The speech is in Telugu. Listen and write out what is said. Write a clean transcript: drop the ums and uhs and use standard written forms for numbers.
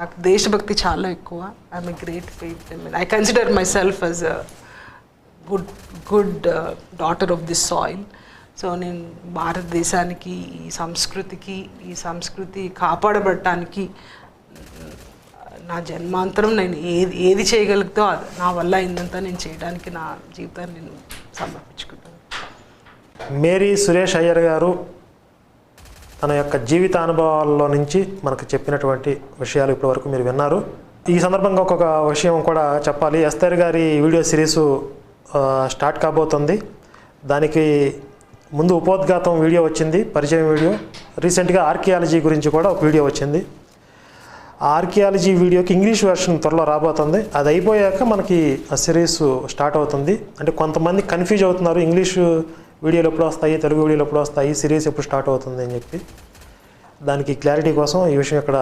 నాకు దేశభక్తి చాలా ఎక్కువ. I'm a great faith. I consider my self as a good daughter of this soil. So నేను భారతదేశానికి, ఈ సంస్కృతి కాపాడబడటానికి నా జన్మాంతరం నేను ఏది చేయగలుగుతో నా వల్ల అయిందంతా నేను చేయడానికి నా జీవితాన్ని నేను సమర్పించుకుంటాను. మేరీ సురేష్ అయ్యర్ గారు తన యొక్క జీవిత అనుభవాల్లో నుంచి మనకు చెప్పినటువంటి విషయాలు ఇప్పటివరకు మీరు విన్నారు. ఈ సందర్భంగా ఒక్కొక్క విషయం కూడా చెప్పాలి. ఎస్తర్ గారి వీడియో సిరీసు స్టార్ట్ కాబోతుంది. దానికి ముందు ఉపోద్ఘాతం వీడియో వచ్చింది, పరిచయం వీడియో. రీసెంట్గా ఆర్కియాలజీ గురించి కూడా ఒక వీడియో వచ్చింది. ఆ ఆర్కియాలజీ వీడియోకి ఇంగ్లీష్ వెర్షన్ త్వరలో రాబోతుంది. అది అయిపోయాక మనకి ఆ సిరీస్ స్టార్ట్ అవుతుంది. అంటే కొంతమంది కన్ఫ్యూజ్ అవుతున్నారు, ఇంగ్లీషు వీడియోలు ఎప్పుడు వస్తాయి, తెలుగు వీడియోలు ఎప్పుడు వస్తాయి, సిరీస్ ఎప్పుడు స్టార్ట్ అవుతుంది అని చెప్పి. దానికి క్లారిటీ కోసం ఈ విషయం ఇక్కడ